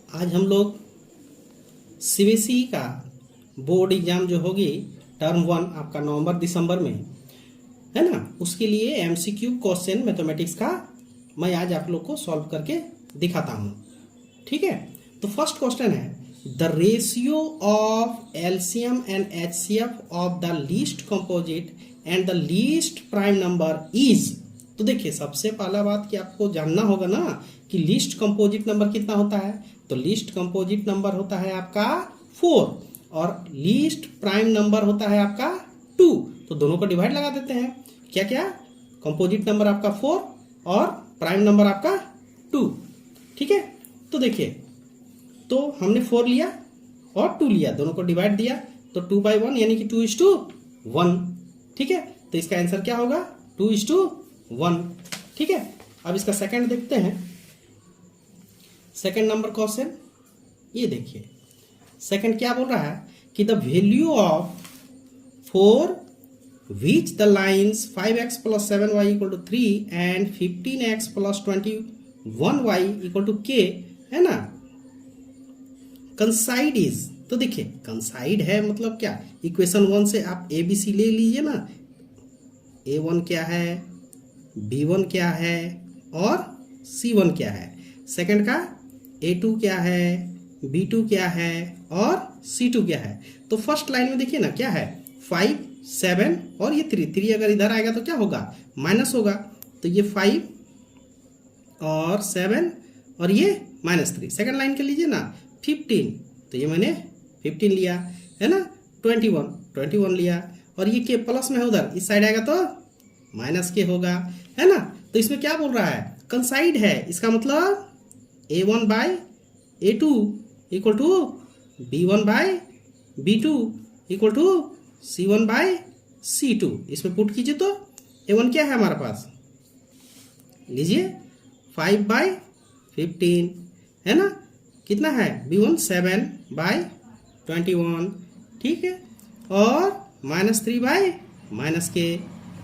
आज हम लोग सीबीएसई का बोर्ड एग्जाम जो होगी टर्म 1 आपका नवंबर दिसंबर में है ना, उसके लिए एमसीक्यू क्वेश्चन मैथमेटिक्स का मैं आज आप लोग को सॉल्व करके दिखाता हूँ। ठीक है, तो फर्स्ट क्वेश्चन है the ratio of LCM and HCF of the least composite and the least prime number is. तो देखिए, सबसे पहला बात कि आपको जानना होगा ना कि लीस्ट कंपोजिट नंबर कितना होता है। तो लीस्ट कंपोजिट नंबर होता है आपका 4 और लीस्ट प्राइम नंबर होता है आपका 2। तो दोनों को डिवाइड लगा देते हैं। क्या क्या, कंपोजिट नंबर आपका 4 और प्राइम नंबर आपका 2। ठीक है, तो देखिए, तो हमने 4 लिया और 2 लिया, दोनों को डिवाइड दिया तो 2/1 यानी कि 2:1। ठीक है, तो इसका आंसर क्या होगा 2:1। ठीक है, अब इसका सेकंड देखते हैं। सेकंड नंबर क्वेश्चन ये देखिए, सेकंड क्या बोल रहा है कि the value of 4 which the lines 5x plus 7y equal to 3 and 15x plus 21y equal to k है ना, कंसाइड इज। तो देखिए, कंसाइड है मतलब क्या, इक्वेशन 1 से आप ए बी सी ले लीजिए ना। a1 क्या है, b1 क्या है और c1 क्या है। सेकंड का a2 क्या है, b2 क्या है और c2 क्या है। तो फर्स्ट लाइन में देखिए ना क्या है, 5 7 और ये 3 अगर इधर आएगा तो क्या होगा, माइनस होगा। तो ये 5 और 7 और ये -3। सेकंड लाइन के लीजिए ना 15, तो ये मैंने 15 लिया है ना। 21 लिया और ये के प्लस में है, उधर इस साइड आएगा तो माइनस के होगा है ना। तो इसमें क्या बोल रहा है, कंसाइड है, इसका मतलब a1/a2 equal to b1/b2 equal to c1/c2। इसमें पुट कीजिए तो a1 क्या है हमारे पास, लीजिए 5/15 है ना, कितना है b1 7/21। ठीक है, और -3/-k।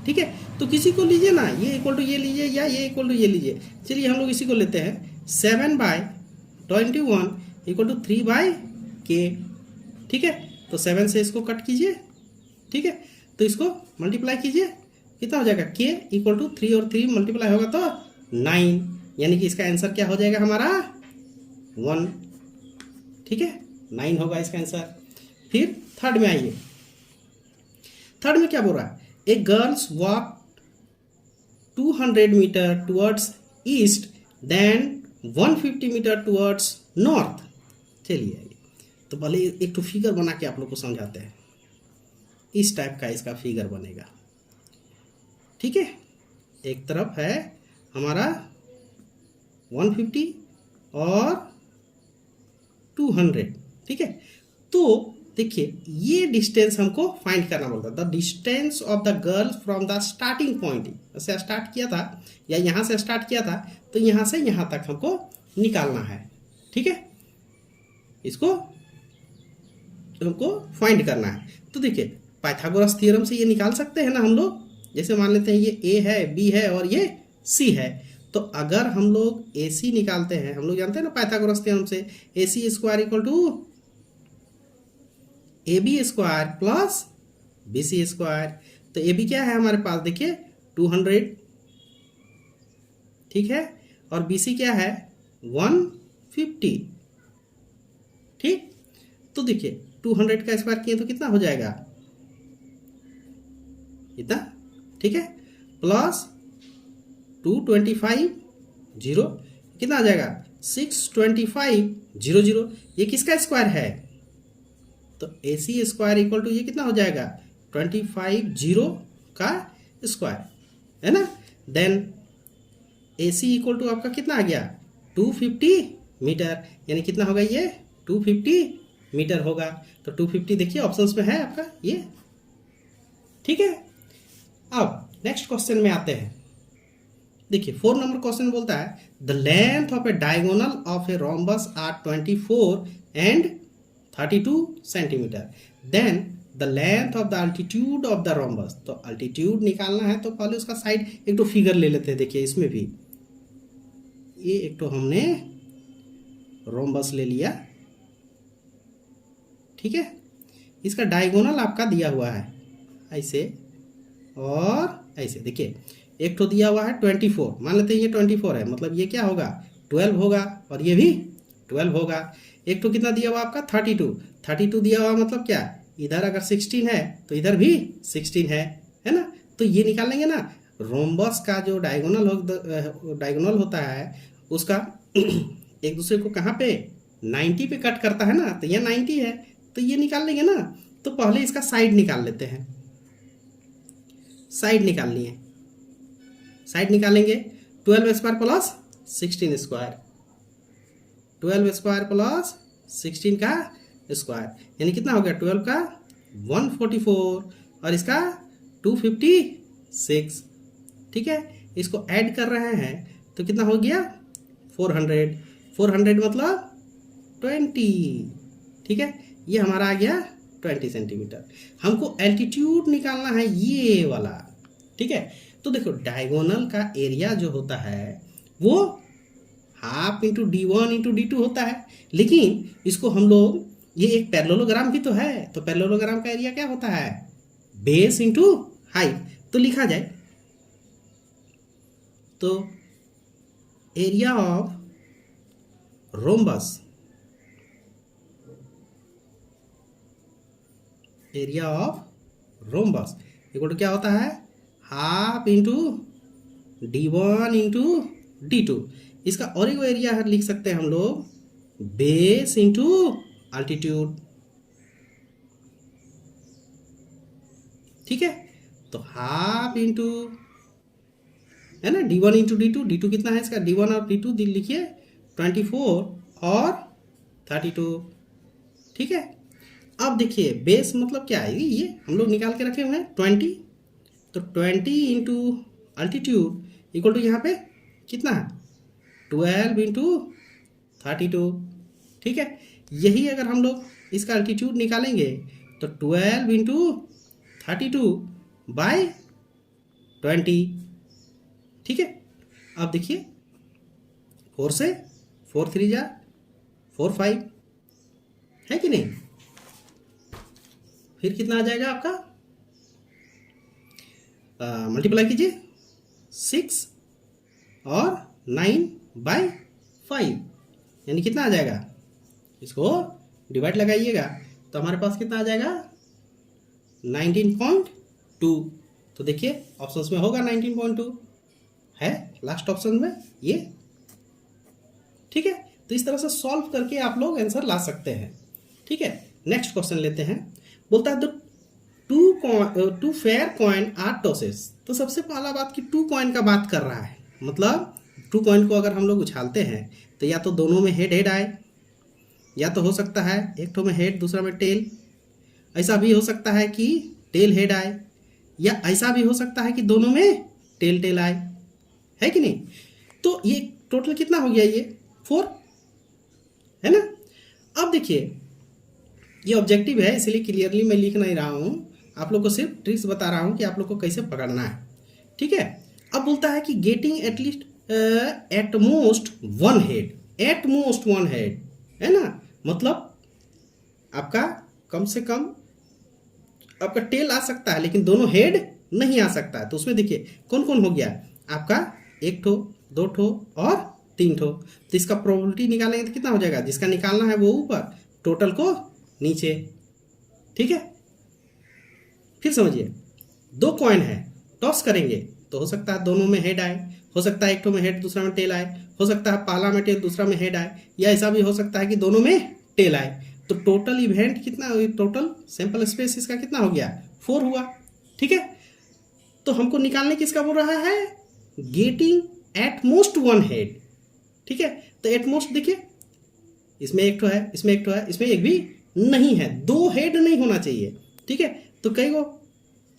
ठीक है, तो किसी को लीजिए ना, ये इक्वल टू ये लीजिए या ये इक्वल टू ये लीजिए। चलिए हम लोग इसी को लेते हैं, 7/21 इक्वल टू 3/k। ठीक है, तो 7 से इसको कट कीजिए। ठीक है, तो इसको मल्टीप्लाई कीजिए, कितना हो जाएगा k इक्वल टू 3 और 3 मल्टीप्लाई होगा तो 9, यानी कि इसका आंसर क्या हो जाएगा हमारा 1। ठीक है, 9 होगा इसका आंसर। फिर थर्ड में आइए, थर्ड में क्या बोल रहा है, a girls walk 200 metre towards east then 150 metre towards north. चलिए आइए, तो पहले एक तो फिगर बना के आप लोग को समझाते हैं। इस टाइप का इसका फिगर बनेगा। ठीक है, एक तरफ है हमारा 150 और 200। ठीक है, तो देखिए ये डिस्टेंस हमको फाइंड करना बोलता है, the distance of the girl from the starting point. से स्टार्ट किया था या यहाँ से स्टार्ट किया था, तो यहाँ से यहाँ तक हमको निकालना है। ठीक है, इसको हमको फाइंड करना है। तो देखिए, पाइथागोरस थ्योरम से ये निकाल सकते हैं ना हम लोग। जैसे मान लेते हैं ये ए है, बी है और ये सी है, तो अगर हम लोग ए सी निकालते हैं, हम लोग जानते हैं ना पाइथागोरस थ्योरम से, A C square equal to A B square plus B C square. तो ए बी क्या है हमारे पास, देखिए 200। ठीक है, और बी सी क्या है 150। ठीक, तो देखिए 200 का स्क्वायर किए तो कितना हो जाएगा, इतना। ठीक है, प्लस 225 0 कितना आ जाएगा 625 00। ये किसका स्क्वायर है, तो ए सी स्क्वायर इक्वल टू ये कितना हो जाएगा 25 0 का स्क्वायर है ना। Then A C equal to आपका कितना आ गया 250 मीटर, यानी कितना होगा ये 250 मीटर होगा। तो 250 देखिए ऑप्शंस में है आपका ये। ठीक है, अब नेक्स्ट क्वेश्चन में आते हैं। देखिए 4 नंबर क्वेश्चन बोलता है the length of a diagonal of a rhombus are 24 and 32 centimeter, then the length of the altitude of the rhombus. तो अल्टीट्यूड निकालना है तो पहले उसका साइड एक तो फिगर ले लेते हैं। देखिए इसमें भी ये एक तो हमने रोम्बस ले लिया, ठीक है। इसका डायगोनल आपका दिया हुआ है ऐसे और ऐसे। देखिए एक तो दिया हुआ है 24, मान लेते हैं ये 24 है, मतलब ये क्या होगा 12 होगा और ये भी 12 होगा। एक तो कितना दिया हुआ आपका 32 दिया हुआ, मतलब क्या इधर अगर 16 है तो इधर भी 16 है ना। तो ये निकालेंगे ना, रोम्बस का जो डायगोनल होता है उसका एक दूसरे को कहाँ पे 90 पे कट करता है ना, तो ये 90 है, तो ये निकाल लेंगे ना। तो पहले इसका साइड निकाल लेते हैं, साइड निकालनी है, साइड निकालेंगे 12 square plus 16 square, 12 square plus 16 का स्क्वायर, यानी कितना हो गया 12 का 144 और इसका 256, ठीक है। इसको ऐड कर रहे हैं तो कितना हो गया 400 मतलब 20, ठीक है। ये हमारा आ गया 20 सेंटीमीटर। हमको एल्टीट्यूड निकालना है ये वाला, ठीक है। तो देखो डायगोनल का एरिया जो होता है वो half into D1 into D2 होता है, लेकिन इसको हम लोग, ये एक पैरेललोग्राम भी तो है, तो पैरेललोग्राम का एरिया क्या होता है बेस इंटू हाइट, तो लिखा जाए तो area of rhombus, area of rhombus equal to क्या होता है half into D1 into D2। इसका और एक एरिया लिख सकते हैं हम लोग बेस इंटू अल्टीट्यूड, ठीक है। तो हाफ इंटू है ना D1 इंटू D2 कितना है इसका D1 और D2 लिखिए 24 और 32, ठीक है। अब देखिए बेस मतलब क्या है, ये हम लोग निकाल के रखे हुए हैं 20, तो 20 इंटू अल्टीट्यूड इक्वल टू यहाँ पे कितना है 12 इंटू 32, ठीक है। यही अगर हम लोग इसका अल्टीट्यूड निकालेंगे तो 12 इंटू 32 बाई 20, ठीक है। अब देखिए 4 से 4 3 जा 4 5 है कि नहीं, फिर कितना आ जाएगा आपका मल्टीप्लाई कीजिए 6 और 9/5, यानी कितना आ जाएगा, इसको डिवाइड लगाइएगा तो हमारे पास कितना आ जाएगा 19.2। तो देखिए ऑप्शंस में होगा 19.2 है लास्ट ऑप्शन में ये, ठीक है। तो इस तरह से सॉल्व करके आप लोग आंसर ला सकते हैं, ठीक है। नेक्स्ट क्वेश्चन लेते हैं। बोलता है two fair coin are tosses. तो सबसे पहला बात कि 2 कॉइन का बात कर रहा है, मतलब 2 कॉइन को अगर हम लोग उछालते हैं तो या तो दोनों में हेड आए, या तो हो सकता है एक ठो में हेड दूसरा में टेल, ऐसा भी हो सकता है कि टेल हेड आए, या ऐसा भी हो सकता है कि दोनों में टेल आए, है कि नहीं। तो ये टोटल कितना हो गया, ये 4 है ना। अब देखिए ये ऑब्जेक्टिव है इसलिए क्लियरली मैं लिख नहीं रहा हूँ, आप लोग को सिर्फ ट्रिक्स बता रहा हूँ कि आप लोग को कैसे पकड़ना है, ठीक है। अब बोलता है कि getting at least at most one head, at most one head है ना, मतलब आपका कम से कम आपका टेल आ सकता है लेकिन दोनों हेड नहीं आ सकता है। तो उसमें देखिए कौन कौन हो गया आपका 1 ठो 2 ठो और 3 ठो। तो इसका प्रोबेबिलिटी निकालेंगे तो कितना हो जाएगा, जिसका निकालना है वो ऊपर, टोटल को नीचे, ठीक है। फिर समझिए 2 कॉइन है, टॉस करेंगे तो हो सकता है दोनों में हेड आए, हो सकता है एक ठो में हेड दूसरा में टेल आए, हो सकता है पहला में टेल दूसरा में हेड आए, या ऐसा भी हो सकता है कि दोनों में टेल आए। तो टोटल इवेंट कितना, टोटल सैंपल स्पेस इसका कितना हो गया 4 हुआ, ठीक है। तो हमको निकालने किसका बोल रहा है, गेटिंग एटमोस्ट वन हेड, ठीक है। तो एटमोस्ट देखिए इसमें एक ठो है, इसमें एक ठो है, इसमें एक भी नहीं है, 2 हेड नहीं होना चाहिए, ठीक है। तो कई गो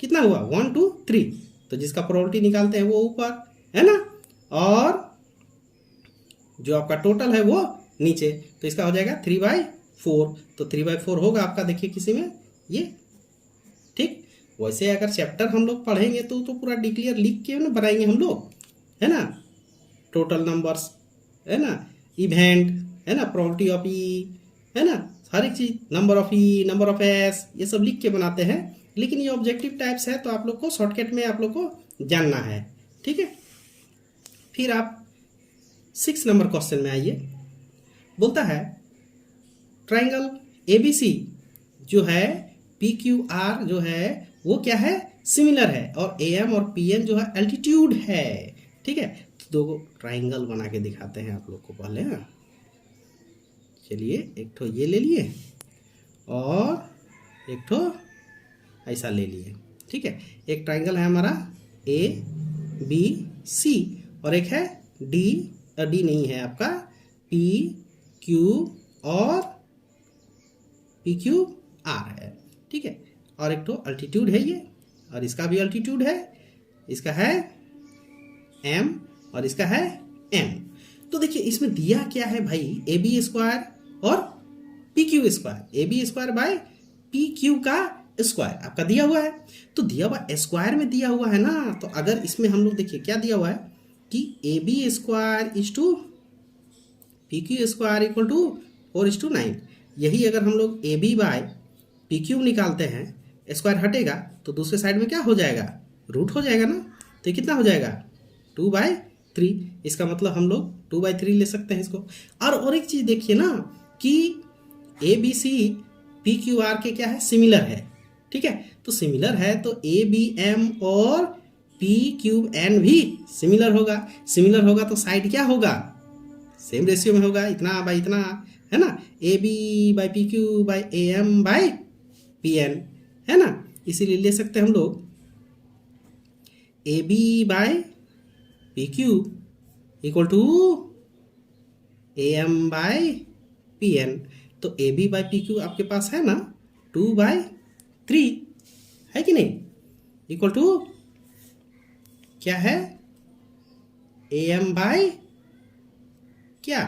कितना हुआ 1 2 3, तो जिसका प्रोबेबिलिटी निकालते हैं वो ऊपर है ना, और जो आपका टोटल है वो नीचे। तो इसका हो जाएगा 3/4, तो 3/4 होगा आपका, देखिए किसी में ये, ठीक। वैसे अगर चैप्टर हम लोग पढ़ेंगे तो पूरा डिक्लेयर लिख के ना बनाएंगे हम लोग, है ना, टोटल नंबर्स है ना, इवेंट है ना, प्रोबेबिलिटी ऑफ ई, है ना, हर एक चीज, number of E, number of S, ये सब लिख के बनाते हैं। लेकिन ये ऑब्जेक्टिव टाइप्स है तो आप लोग को शॉर्टकट में आप लोग को जानना है, ठीक है। फिर आप 6 नंबर क्वेश्चन में आइए। बोलता है ट्राइंगल एबीसी जो है पी क्यू आर जो है वो क्या है, सिमिलर है, और ए एम और पी एन जो है एल्टीट्यूड है, ठीक है। तो दो ट्राइंगल बना के दिखाते हैं आप लोग को पहले। हाँ, चलिए, एक ठो ये ले लिए और एक ठो ऐसा ले लिए, ठीक है। एक ट्राइंगल है हमारा ए बी सी और एक है डी, डी नहीं है आपका, पी क्यू और पी क्यू आर है, ठीक है। और एक तो अल्टीट्यूड है ये, और इसका भी अल्टीट्यूड है, इसका है एम और इसका है एन। तो देखिए इसमें दिया क्या है भाई, ए बी स्क्वायर और P Q square, A B square by P Q का स्क्वायर आपका दिया हुआ है। तो दिया हुआ स्क्वायर में दिया हुआ है ना, तो अगर इसमें हम लोग देखिए क्या दिया हुआ है कि A B square is to P Q square equal to 4:9। यही अगर हम लोग A B by P Q निकालते हैं, स्क्वायर हटेगा तो दूसरे साइड में क्या हो जाएगा, रूट हो जाएगा ना। तो ये कितना हो जाएगा, 2/3। इसका मतलब हम लोग 2/3 ले सकते हैं इसको। और एक चीज देखिए ना कि A B C P Q R के क्या है, सिमिलर है, ठीक है। तो सिमिलर है तो ए बी एम और पी क्यू एन भी सिमिलर होगा। सिमिलर होगा तो साइड क्या होगा, सेम रेशियो में होगा, इतना बाय इतना, है ना। A B by P Q by A M by P N, है ना। इसीलिए ले सकते हैं हम लोग A B by P Q equal to A M by P N. तो A B by P Q आपके पास है ना 2/3, है कि नहीं, इक्वल टू क्या है, ए एम बाई क्या,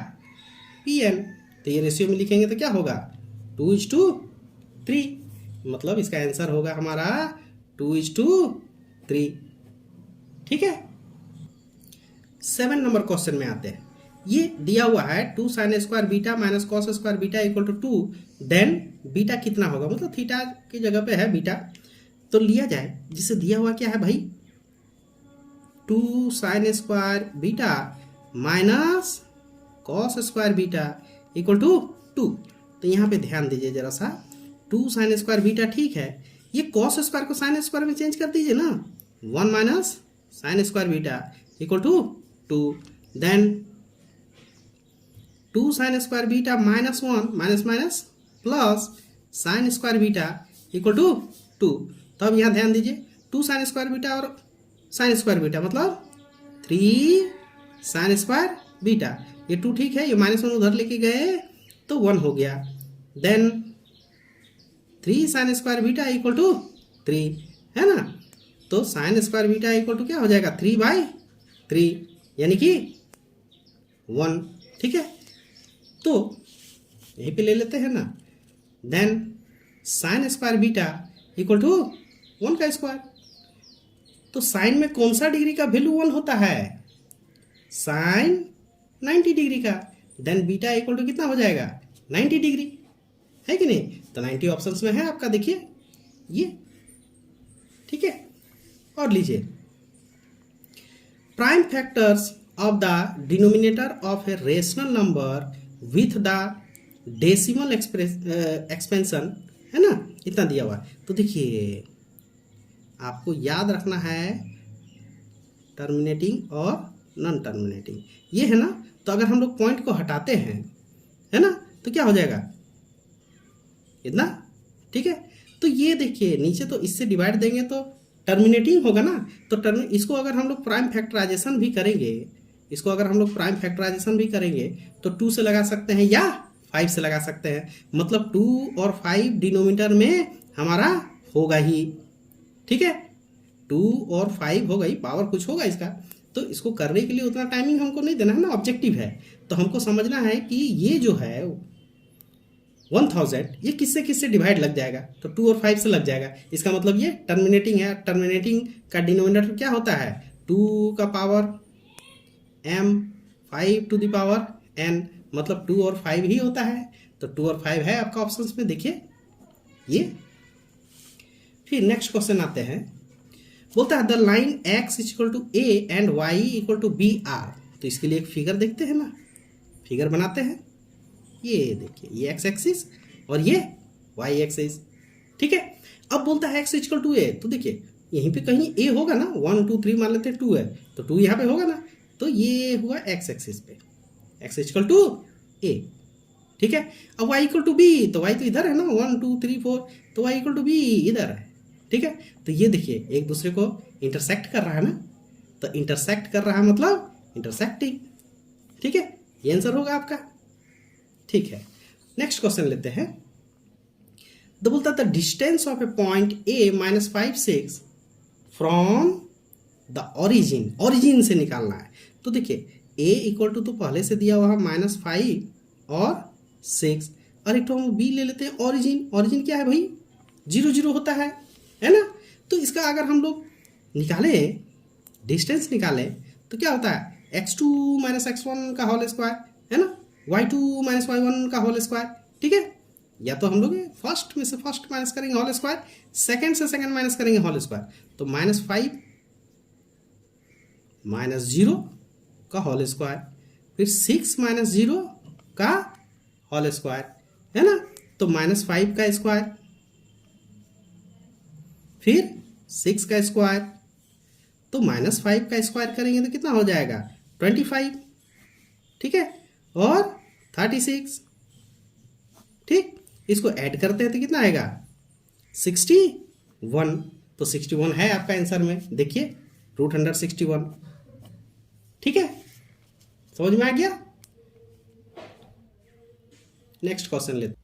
पी एन। तो ये रेशियो में लिखेंगे तो क्या होगा, 2:3। मतलब इसका आंसर होगा हमारा 2:3, ठीक है। 7 नंबर क्वेश्चन में आते हैं। ये दिया हुआ है 2 sin square beta minus cos square beta equal to 2, then beta कितना होगा, मतलब थीटा की जगह पे है बीटा, तो लिया जाए जिसे दिया हुआ क्या है भाई, 2 sin square beta minus cos square beta equal to 2। तो यहाँ पे ध्यान दीजिए जरा सा, 2 sin स्क्वायर बीटा ठीक है, ये कॉस स्क्वायर को साइन स्क्वायर में चेंज कर दीजिए ना, 1 minus sine square beta equal to 2, then 2 sin square beta minus 1 minus minus plus sine square beta equal to 2। तो अब यहाँ ध्यान दीजिए, 2 sin स्क्वायर बीटा और साइन स्क्वायर बीटा मतलब 3 sin स्क्वायर बीटा, ये 2 ठीक है, ये -1 उधर लेके गए तो 1 हो गया, then 3 sin square beta equal to 3, है ना। तो sine square beta equal to क्या हो जाएगा, 3/3 यानी कि 1, ठीक है। तो यहीं पे ले लेते हैं ना, then sine square beta equal to 1 का स्क्वायर। तो साइन में कौन सा डिग्री का वैल्यू 1 होता है, साइन 90 डिग्री का, देन बीटा इक्वल टू कितना हो जाएगा, 90 डिग्री, है कि नहीं। तो 90 ऑप्शंस में है आपका, देखिए ये, ठीक है। और लीजिए, prime factors of the denominator of a rational number with the decimal expansion, है ना, इतना दिया हुआ। तो देखिए आपको याद रखना है टर्मिनेटिंग और नॉन टर्मिनेटिंग, ये है ना। तो अगर हम लोग पॉइंट को हटाते हैं, है ना, तो क्या हो जाएगा, इतना, ठीक है। तो ये देखिए नीचे तो इससे डिवाइड देंगे तो टर्मिनेटिंग होगा ना। तो इसको अगर हम लोग प्राइम फैक्टराइजेशन भी करेंगे, इसको अगर हम लोग प्राइम फैक्टराइजेशन भी करेंगे तो 2 से लगा सकते हैं या 5 से लगा सकते हैं, मतलब 2 और 5 डिनोमिनेटर में हमारा होगा ही, ठीक है। 2 और 5 होगा ही, पावर कुछ होगा इसका। तो इसको करने के लिए उतना टाइमिंग हमको नहीं देना है ना, ऑब्जेक्टिव है। तो हमको समझना है कि ये जो है 1000 ये किससे किससे डिवाइड लग जाएगा, तो 2 और 5 से लग जाएगा। इसका मतलब ये टर्मिनेटिंग है। टर्मिनेटिंग का डिनोमिनेटर क्या होता है, 2 का power m, 5 to the power n, मतलब 2 और 5 ही होता है, तो 2 और 5 है आपका ऑप्शंस में, देखिए ये। फिर नेक्स्ट क्वेश्चन आते हैं, बोलता है the line x equal to A and y equal to B are. तो इसके लिए एक फिगर देखते हैं ना, फिगर बनाते हैं। ये देखिए, ये x एक्सिस और ये y एक्सिस, ठीक है। अब बोलता है x इक्वल टू ए, तो देखिए यहीं पे कहीं a होगा ना, 1 2 3 मान लेते हैं, 2 है तो 2 यहाँ पे होगा ना, तो ये हुआ x एक्सिस पे, x इक्वल टू ए, ठीक है। अब y इक्वल टू बी, तो y तो इधर है ना, 1 2 3 4, तो y इक्वल टू बी इधर है, ठीक है। तो ये देखिए एक दूसरे को इंटरसेक्ट कर रहा है ना, तो इंटरसेक्ट कर रहा है मतलब इंटरसेक्टिंग, ठीक है। ये आंसर होगा आपका, ठीक है। नेक्स्ट क्वेश्चन लेते हैं, तो बोलता था distance of A point A -5 6 from the origin, origin से निकालना है। तो देखिए a इक्वल टू तो पहले से दिया हुआ है -5 और 6, और एक तो हम b ले लेते हैं ओरिजिन। ओरिजिन क्या है भाई, 0 0 होता है ना। तो इसका अगर हम लोग निकाले, डिस्टेंस निकाले, तो क्या होता है x2 - x1 का होल स्क्वायर, है ना, y2 - y1 का होल स्क्वायर, ठीक है। या तो हम लोग फर्स्ट में से फर्स्ट माइनस करेंगे होल स्क्वायर, सेकंड से सेकंड माइनस करेंगे होल स्क्वायर, तो -5 - 0 का होल स्क्वायर, फिर 6 - 0 का होल स्क्वायर, है ना, तो -5 का स्क्वायर, फिर 6 का स्क्वायर, तो -5 का स्क्वायर करेंगे तो कितना हो जाएगा 25, ठीक है, और 36, ठीक। इसको ऐड करते हैं तो कितना आएगा 61, तो 61 है आपका आंसर में, देखिए √161, ठीक है, समझ में आ गया। नेक्स्ट क्वेश्चन लेते,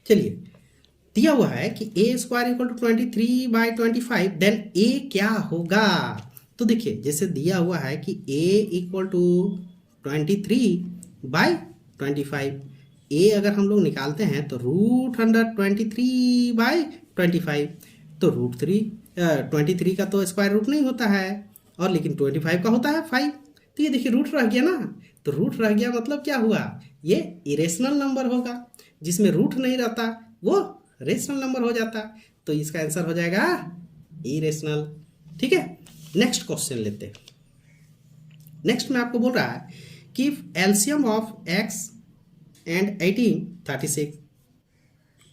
चलिए दिया हुआ है कि a² equal to 23/25, then a क्या होगा। तो देखिए जैसे दिया हुआ है कि a इक्वल टू 23/25, a अगर हम लोग निकालते हैं तो √123/25, तो √23 का तो स्क्वायर रूट नहीं होता है, और लेकिन 25 का होता है 5, तो ये देखिए रूट रह गया ना, तो रूट रह गया मतलब क्या हुआ, ये इरेशनल नंबर होगा, जिसमें रूट नहीं रहता वो रेशनल नंबर हो जाता, तो इसका आंसर हो जाएगा इरेशनल, ठीक है। नेक्स्ट क्वेश्चन लेते हैं। नेक्स्ट में आपको बोल रहा है कि एलसीएम ऑफ x एंड 18 36,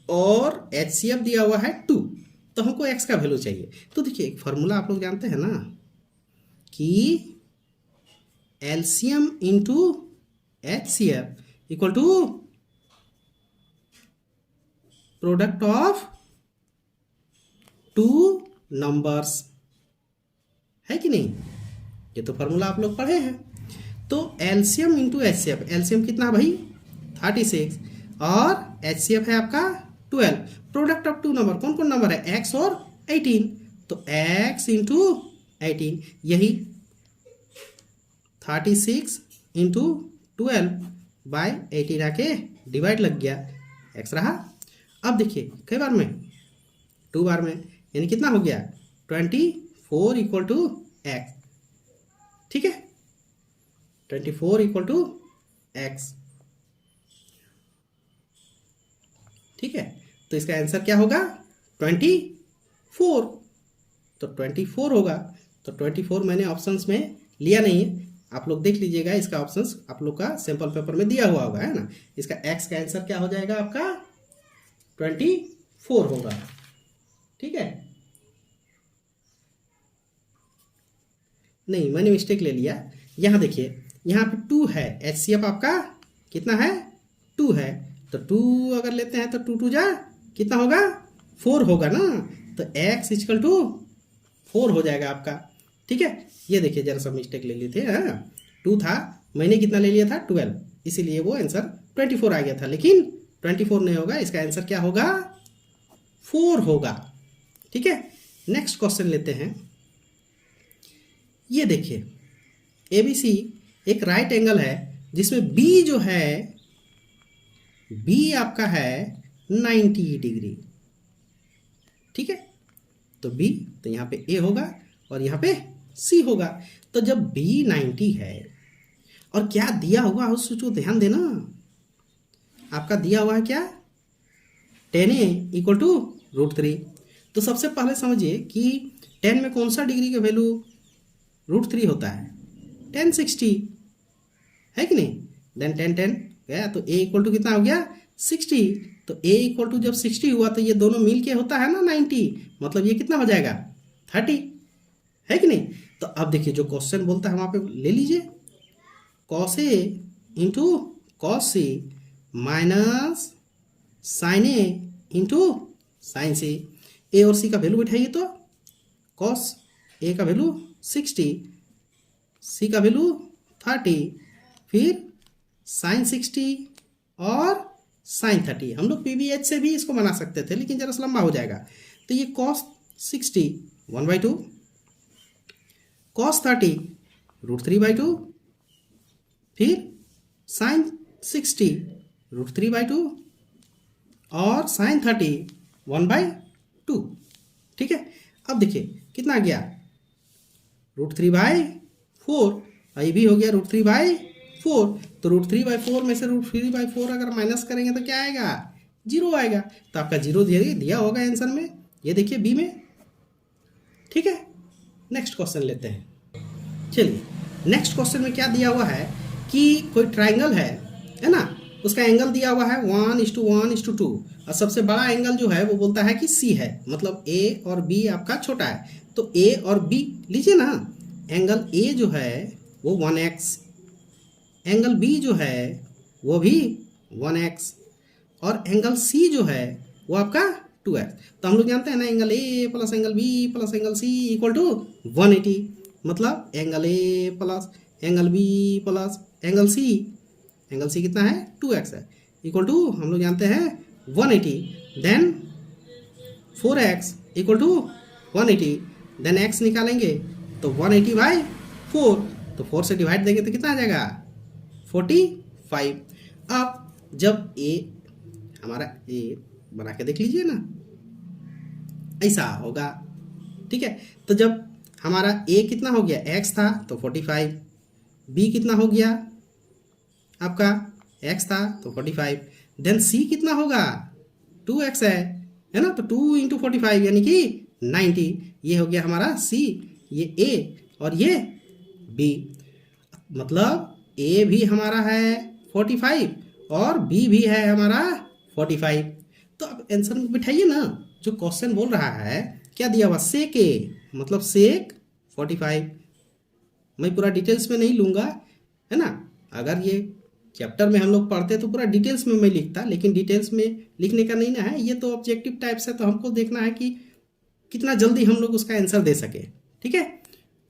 और एचसीएफ दिया हुआ है 2, तो हमको x का वैल्यू चाहिए। तो देखिए एक फार्मूला आप लोग जानते हैं ना कि LCM into HCF equal to product of 2 numbers, है कि नहीं, ये तो फार्मूला आप लोग पढ़े हैं। तो एलसीएम इंटू एचसीएफ, एलसीएम कितना भाई 36, और एचसीएफ है आपका 12, प्रोडक्ट ऑफ 2 नंबर, कौन कौन नंबर है x और 18, तो x इंटू 18, यही 36 इंटू 12/18 आके डिवाइड लग गया, x रहा। अब देखिए कई बार में 2 बार में, यानी कितना हो गया 24 इक्वल टू x, ठीक है, 24 इक्वल टू x, ठीक है। तो इसका आंसर क्या होगा 24, तो 24 होगा, तो 24 मैंने ऑप्शंस में लिया नहीं है, आप लोग देख लीजिएगा, इसका ऑप्शंस आप लोग का सैंपल पेपर में दिया हुआ होगा, है ना। इसका x का आंसर क्या हो जाएगा आपका 24 होगा, ठीक है। नहीं मैंने मिस्टेक ले लिया, यहाँ देखिए यहाँ पे 2 है, एचसीएफ आपका कितना है 2 है, तो 2 अगर लेते हैं तो 2 2 जा कितना होगा 4 होगा ना, तो x इक्वल टू 4 हो जाएगा आपका, ठीक है। ये देखिए जरा सा मिस्टेक ले लिए थे, 2 था, मैंने कितना ले लिया था 12, इसीलिए वो आंसर 24 आ गया था, लेकिन 24 नहीं होगा, इसका आंसर क्या होगा 4 होगा, ठीक है। नेक्स्ट क्वेश्चन लेते हैं। ये देखिए एबीसी एक राइट एंगल है जिसमें बी जो है, बी आपका है 90 डिग्री, ठीक है। तो बी, तो यहाँ पे ए होगा और यहाँ पे सी होगा। तो जब बी 90 है और क्या दिया हुआ है उस सोचो, ध्यान देना। आपका दिया हुआ है क्या, 10a इक्वल टू √3। तो सबसे पहले समझिए कि 10 में कौन सा डिग्री का वैल्यू √3 होता है, 1060 है कि नहीं। देन 10 गया तो a इक्वल टू कितना हो गया 60। तो a इक्वल टू जब 60 हुआ तो ये दोनों मिल के होता है ना 90, मतलब ये कितना हो जाएगा 30, है कि नहीं। तो अब देखिए जो क्वेश्चन बोलता है वहाँ पे ले लीजिए, cos a into cos c minus sine a into sine c। a और c का वैल्यू बैठाइए तो cos a का वैल्यू 60, c का वैल्यू 30, फिर साइन 60 और साइन 30। हम लोग PVH से भी इसको बना सकते थे लेकिन जरा सा लंबा हो जाएगा। तो ये cos 60 1/2, cos 30 √3/2, फिर साइन 60 √3/2 और साइन 30 1/2। ठीक है, अब देखिए कितना आ गया √3/4, ये भी हो गया √3/4। तो √3/4 में से √3/4 अगर माइनस करेंगे तो क्या आएगा, 0 आएगा। तो आपका 0 दिया होगा आंसर में, ये देखिए बी में। ठीक है, नेक्स्ट क्वेश्चन लेते हैं। चलिए नेक्स्ट क्वेश्चन में क्या दिया हुआ है कि कोई ट्राइंगल है ना, उसका एंगल दिया हुआ है 1:1:2 और सबसे बड़ा एंगल जो है वो बोलता है कि C है, मतलब A और B आपका छोटा है। तो A और B लीजिए ना, एंगल A जो है वो 1x, एंगल B जो है वो भी 1x और एंगल C जो है वो आपका 2x। तो हम लोग जानते हैं ना angle A plus angle B plus angle C equal to 180, मतलब angle A plus angle B plus angle C, angle C कितना है 2x है, इक्वल टू हम लोग जानते हैं 180। Then 4x equal to 180, then x निकालेंगे तो 180/4, तो 4 से डिवाइड देंगे तो कितना आ जाएगा 45। अब जब A हमारा A बना के देख लीजिए ना, ऐसा होगा। ठीक है, तो जब हमारा A कितना हो गया x था तो 45, B कितना हो गया आपका x था तो 45, देन C कितना होगा 2x है ना, तो 2 × 45 यानी कि 90। ये हो गया हमारा C, ये A और ये B, मतलब A भी हमारा है 45 और B भी है हमारा 45। तो अब आंसर में बिठाइए ना, जो क्वेश्चन बोल रहा है क्या दिया हुआ सेक A, मतलब सेक 45। मैं पूरा डिटेल्स में नहीं लूँगा, है ना। अगर ये चैप्टर में हम लोग पढ़ते तो पूरा डिटेल्स में मैं लिखता, लेकिन डिटेल्स में लिखने का नहीं ना है, ये तो ऑब्जेक्टिव टाइप से, तो हमको देखना है कि कितना जल्दी हम लोग उसका आंसर दे सके। ठीक है,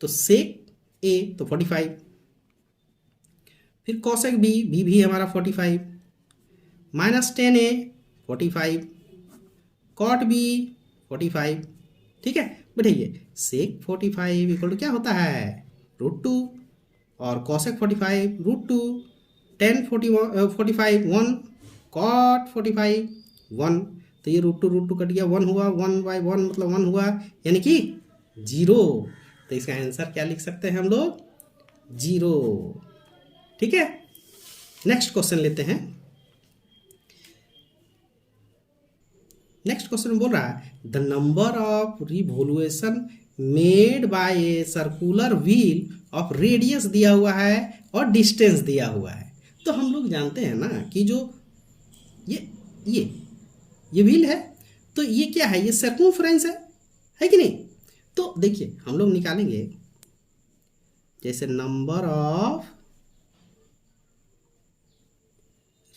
तो सेक A तो 45, फिर कॉसेक B, B भी हमारा 45, माइनस 10A 45, कॉट B 45। ठीक है, बैठिए सेक 45 इक्वल टू क्या होता है √2 और कॉसेक 45 √2, 10 45 1, कॉट 45 1, तो ये √2 कट गया, 1 हुआ, 1/1 मतलब 1 हुआ, यानी कि 0। तो इसका आंसर क्या लिख सकते हैं हम लोग 0। ठीक है, नेक्स्ट क्वेश्चन लेते हैं। नेक्स्ट क्वेश्चन बोल रहा है the number of revolution made by a circular wheel of radius दिया हुआ है और डिस्टेंस दिया हुआ है। तो हम लोग जानते हैं ना कि जो ये व्हील है तो ये क्या है, ये सर्कमफ्रेंस है कि नहीं। तो देखिए हम लोग निकालेंगे जैसे नंबर ऑफ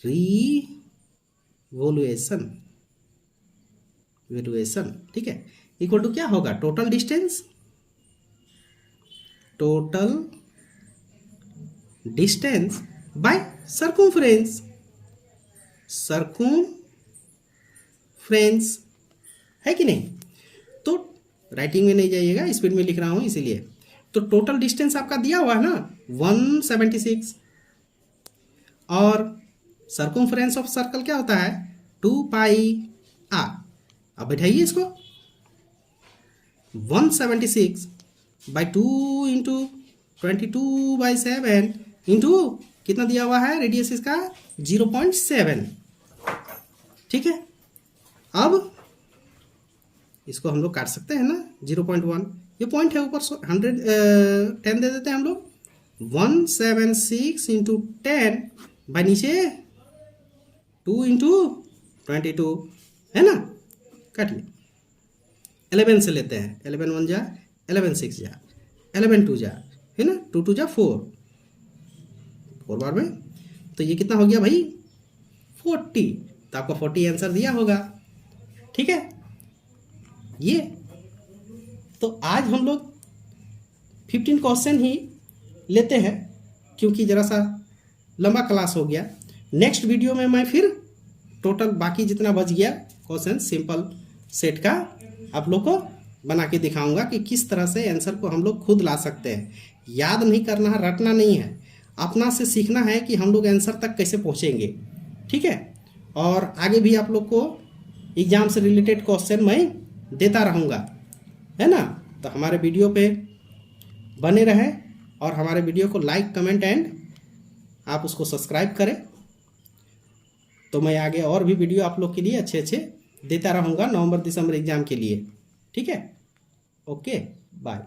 रिवोल्यूशन, ठीक है, इक्वल टू क्या होगा टोटल डिस्टेंस बाय सर्कमफ्रेंस है कि नहीं। तो राइटिंग में नहीं जाइएगा, स्पीड में लिख रहा हूं इसीलिए। तो टोटल डिस्टेंस आपका दिया हुआ है ना 176 और सर्कमफ्रेंस ऑफ सर्कल क्या होता है 2πr। अब बैठाइए इसको 176/2 × 22/7 इंटू कितना दिया हुआ है रेडियस इसका 0.7। ठीक है, अब इसको हम लोग काट सकते हैं ना 0.1, ये पॉइंट है ऊपर 10 दे देते हैं हम लोग। 176 इंटू 10 बाई नीचे 2 इंटू 22 है ना, काटिए। 11 से लेते हैं, 11 1 जा 11 6 जा 11 2 जा है ना, 2 2 जा 4 बार में, तो ये कितना हो गया भाई 40। तो आपको 40 आंसर दिया होगा। ठीक है, ये तो आज हम लोग 15 क्वेश्चन ही लेते हैं क्योंकि ज़रा सा लंबा क्लास हो गया। नेक्स्ट वीडियो में मैं फिर टोटल बाकी जितना बच गया क्वेश्चन सिंपल सेट का आप लोग को बना के दिखाऊंगा कि किस तरह से आंसर को हम लोग खुद ला सकते हैं। याद नहीं करना है, रटना नहीं है, अपना से सीखना है कि हम लोग आंसर तक कैसे पहुंचेंगे। ठीक है, और आगे भी आप लोग को एग्जाम से रिलेटेड क्वेश्चन मैं देता रहूँगा, है ना। तो हमारे वीडियो पे बने रहें और हमारे वीडियो को लाइक कमेंट एंड आप उसको सब्सक्राइब करें, तो मैं आगे और भी वीडियो आप लोग के लिए अच्छे अच्छे देता रहूँगा नवंबर दिसंबर एग्ज़ाम के लिए। ठीक है, ओके, बाय।